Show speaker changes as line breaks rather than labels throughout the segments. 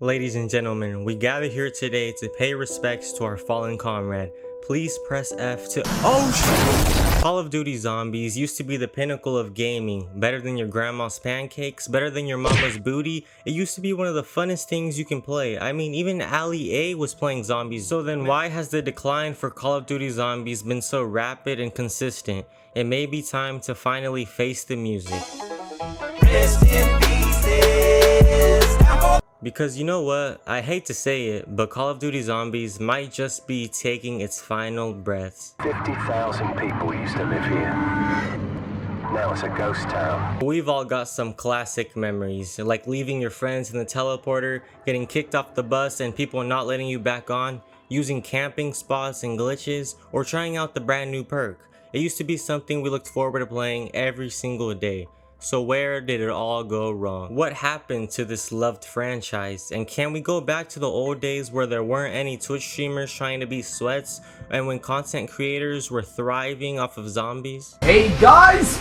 Ladies and gentlemen, we gather here today to pay respects to our fallen comrade. Please press F to— oh shit! Call of Duty Zombies used to be the pinnacle of gaming. Better than your grandma's pancakes, better than your mama's booty. It used to be one of the funnest things you can play. I mean, even Ali A was playing zombies. So then why has the decline for Call of Duty Zombies been so rapid and consistent? It may be time to finally face the music. Rest in pieces. Because you know what, I hate to say it, but Call of Duty Zombies might just be taking its final breaths.
50,000 people used to live here. Now it's a ghost town.
We've all got some classic memories, like leaving your friends in the teleporter, getting kicked off the bus and people not letting you back on, using camping spots and glitches, or trying out the brand new perk. It used to be something we looked forward to playing every single day. So where did it all go wrong? What happened to this loved franchise? And can we go back to the old days where there weren't any Twitch streamers trying to be sweats and when content creators were thriving off of zombies?
Hey guys!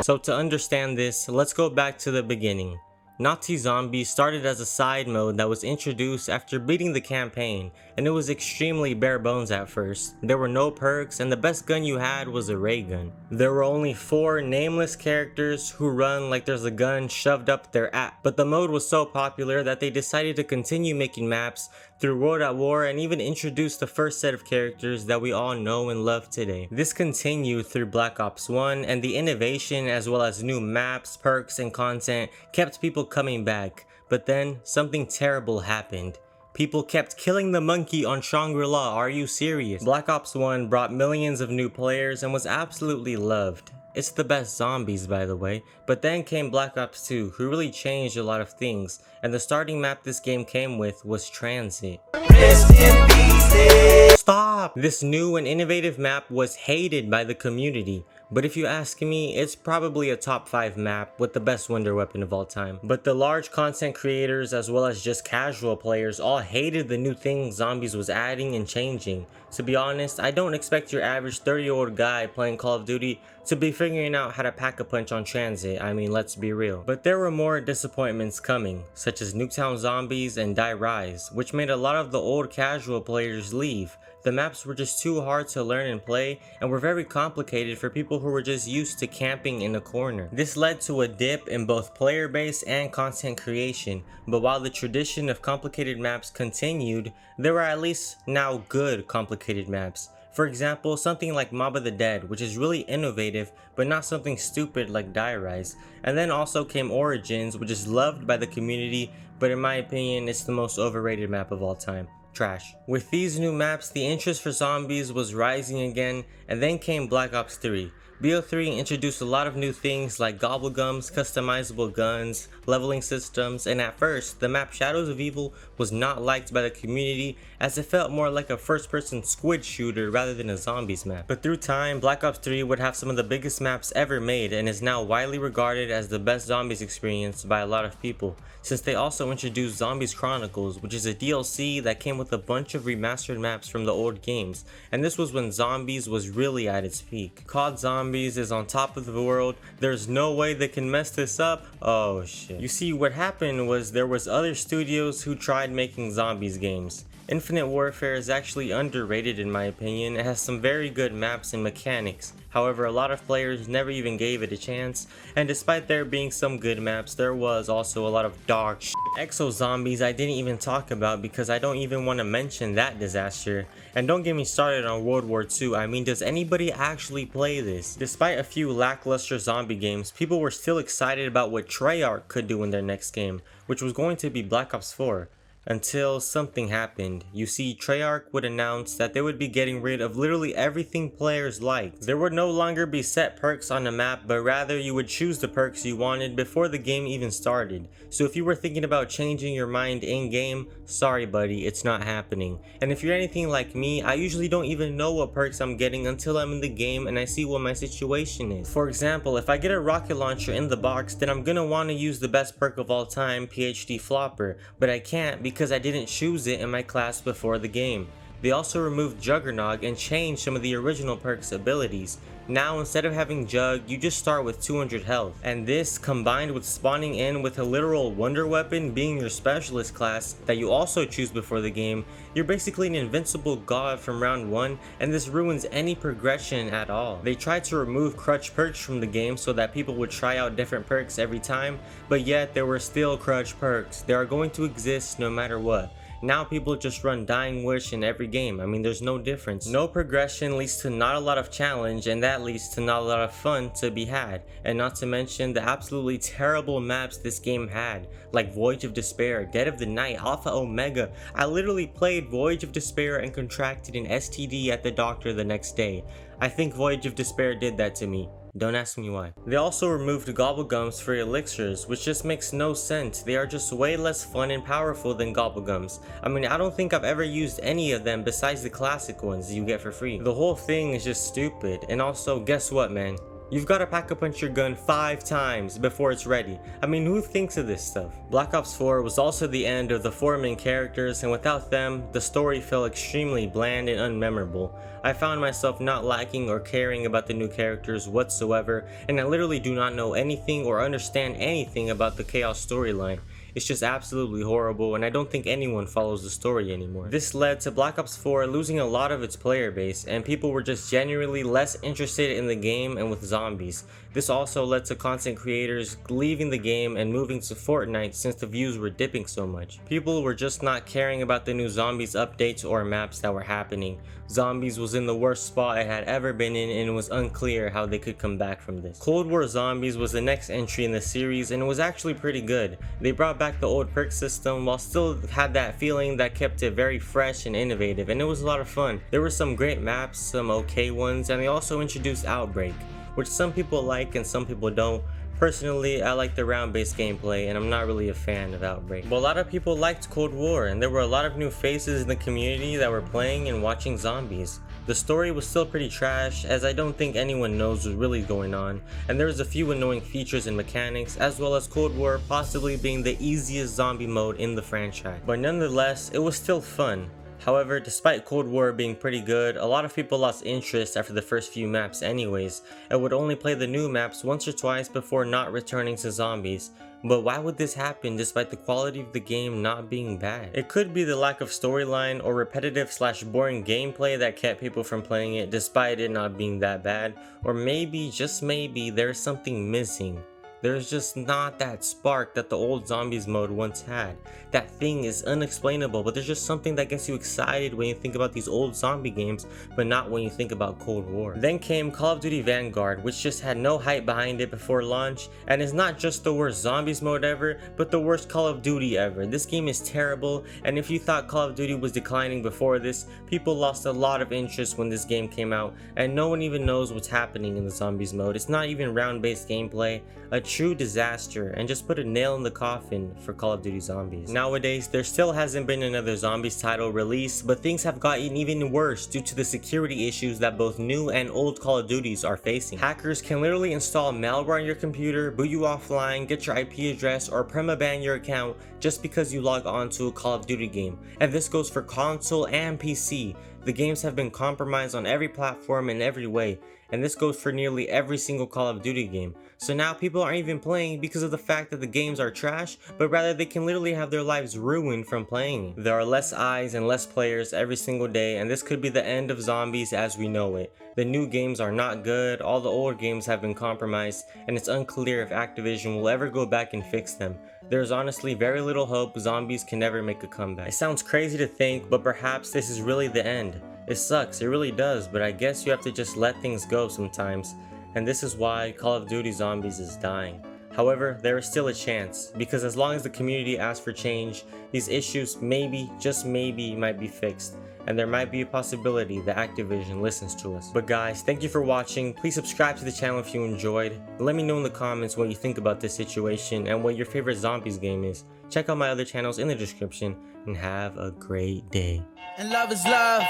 So to understand this, let's go back to the beginning. Nazi Zombies started as a side mode that was introduced after beating the campaign, and it was extremely bare bones at first. There were no perks, and the best gun you had was a ray gun. There were only 4 nameless characters who run like there's a gun shoved up their ass. But the mode was so popular that they decided to continue making maps through World at War and even introduce the first set of characters that we all know and love today. This continued through Black Ops 1, and the innovation as well as new maps, perks, and content kept people coming back. But then something terrible happened. People kept killing the monkey on Shangri-La. Are you serious? Black Ops 1 brought millions of new players and was absolutely loved. It's the best zombies, by the way. But then came Black Ops 2, who really changed a lot of things, and the starting map this game came with was Transit. Rest in pieces. Stop! This new and innovative map was hated by the community. But if you ask me, it's probably a top 5 map with the best wonder weapon of all time. But the large content creators as well as just casual players all hated the new things Zombies was adding and changing. To be honest, I don't expect your average 30-year-old guy playing Call of Duty to be figuring out how to pack a punch on Transit. I mean, let's be real. But there were more disappointments coming, such as Nuketown Zombies and Die Rise, which made a lot of the old casual players leave. The maps were just too hard to learn and play, and were very complicated for people who were just used to camping in a corner. This led to a dip in both player base and content creation, but while the tradition of complicated maps continued, there were at least now good complicated maps. For example, something like Mob of the Dead, which is really innovative, but not something stupid like Die Rise. And then also came Origins, which is loved by the community, but in my opinion, it's the most overrated map of all time. Trash. With these new maps, the interest for zombies was rising again, and then came Black Ops 3. BO3 introduced a lot of new things like gobblegums, customizable guns, leveling systems, and at first, the map Shadows of Evil was not liked by the community as it felt more like a first-person squid shooter rather than a zombies map. But through time, Black Ops 3 would have some of the biggest maps ever made and is now widely regarded as the best zombies experience by a lot of people, since they also introduced Zombies Chronicles, which is a DLC that came with a bunch of remastered maps from the old games, and this was when zombies was really at its peak. COD Zombies is on top of the world. There's no way they can mess this up. Oh shit. You see, what happened was there was other studios who tried making zombies games. Infinite Warfare is actually underrated in my opinion. It has some very good maps and mechanics. However, a lot of players never even gave it a chance, and despite there being some good maps, there was also a lot of dog shit. Exo Zombies I didn't even talk about because I don't even want to mention that disaster. And don't get me started on World War II. I mean, does anybody actually play this? Despite a few lackluster zombie games, people were still excited about what Treyarch could do in their next game, which was going to be Black Ops 4. Until something happened. You see, Treyarch would announce that they would be getting rid of literally everything players liked. There would no longer be set perks on the map, but rather you would choose the perks you wanted before the game even started. So if you were thinking about changing your mind in-game, sorry buddy, it's not happening. And if you're anything like me, I usually don't even know what perks I'm getting until I'm in the game and I see what my situation is. For example, if I get a rocket launcher in the box, then I'm gonna want to use the best perk of all time, PhD Flopper, but I can't because I didn't choose it in my class before the game. They also removed Juggernog and changed some of the original perks' abilities. Now instead of having Jug, you just start with 200 health. And this, combined with spawning in with a literal wonder weapon being your specialist class that you also choose before the game, you're basically an invincible god from round 1, and this ruins any progression at all. They tried to remove crutch perks from the game so that people would try out different perks every time, but yet there were still crutch perks. They are going to exist no matter what. Now people just run Dying Wish in every game. I mean, there's no difference. No progression leads to not a lot of challenge, and that leads to not a lot of fun to be had. And not to mention the absolutely terrible maps this game had, like Voyage of Despair, Dead of the Night, Alpha Omega. I literally played Voyage of Despair and contracted an STD at the doctor the next day. I think Voyage of Despair did that to me. Don't ask me why. They also removed Gobblegums for elixirs, which just makes no sense. They are just way less fun and powerful than Gobblegums. I mean, I don't think I've ever used any of them besides the classic ones you get for free. The whole thing is just stupid. And also, guess what, man? You've got to pack a punch your gun 5 times before it's ready. I mean, who thinks of this stuff? Black Ops 4 was also the end of the 4 main characters, and without them, the story felt extremely bland and unmemorable. I found myself not liking or caring about the new characters whatsoever, and I literally do not know anything or understand anything about the Chaos storyline. It's just absolutely horrible, and I don't think anyone follows the story anymore. This led to Black Ops 4 losing a lot of its player base, and people were just genuinely less interested in the game and with zombies. This also led to content creators leaving the game and moving to Fortnite since the views were dipping so much. People were just not caring about the new Zombies updates or maps that were happening. Zombies was in the worst spot it had ever been in, and it was unclear how they could come back from this. Cold War Zombies was the next entry in the series, and it was actually pretty good. They brought back the old perk system while still had that feeling that kept it very fresh and innovative, and it was a lot of fun. There were some great maps, some okay ones, and they also introduced Outbreak, which some people like and some people don't. Personally, I like the round-based gameplay, and I'm not really a fan of Outbreak. But a lot of people liked Cold War, and there were a lot of new faces in the community that were playing and watching Zombies. The story was still pretty trash, as I don't think anyone knows what's really going on, and there was a few annoying features and mechanics, as well as Cold War possibly being the easiest zombie mode in the franchise. But nonetheless, it was still fun. However, despite Cold War being pretty good, a lot of people lost interest after the first few maps anyways, and would only play the new maps once or twice before not returning to Zombies. But why would this happen despite the quality of the game not being bad? It could be the lack of storyline or repetitive / boring gameplay that kept people from playing it despite it not being that bad, or maybe, just maybe, there's something missing. There's just not that spark that the old Zombies mode once had. That thing is unexplainable, but there's just something that gets you excited when you think about these old zombie games, but not when you think about Cold War. Then came Call of Duty Vanguard, which just had no hype behind it before launch, and is not just the worst Zombies mode ever, but the worst Call of Duty ever. This game is terrible, and if you thought Call of Duty was declining before this, people lost a lot of interest when this game came out, and no one even knows what's happening in the Zombies mode. It's not even round-based gameplay. A true disaster, and just put a nail in the coffin for Call of Duty Zombies. Nowadays, there still hasn't been another Zombies title released, but things have gotten even worse due to the security issues that both new and old Call of Duties are facing. Hackers can literally install malware on your computer, boot you offline, get your IP address, or permaban your account just because you log on to a Call of Duty game. And this goes for console and PC. The games have been compromised on every platform in every way, and this goes for nearly every single Call of Duty game. So now people aren't even playing because of the fact that the games are trash, but rather they can literally have their lives ruined from playing it. There are less eyes and less players every single day, and this could be the end of Zombies as we know it. The new games are not good, all the old games have been compromised, and it's unclear if Activision will ever go back and fix them. There's honestly very little hope Zombies can ever make a comeback. It sounds crazy to think, but perhaps this is really the end. It sucks, it really does, but I guess you have to just let things go sometimes. And this is why Call of Duty Zombies is dying. However, there is still a chance, because as long as the community asks for change, these issues maybe, just maybe, might be fixed, and there might be a possibility that Activision listens to us. But guys, thank you for watching. Please subscribe to the channel if you enjoyed. Let me know in the comments what you think about this situation and what your favorite Zombies game is. Check out my other channels in the description, and have a great day.
And love is love,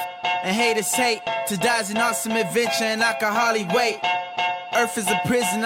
and hate is hate. To die is an awesome adventure, and I can hardly wait. Earth is a prison.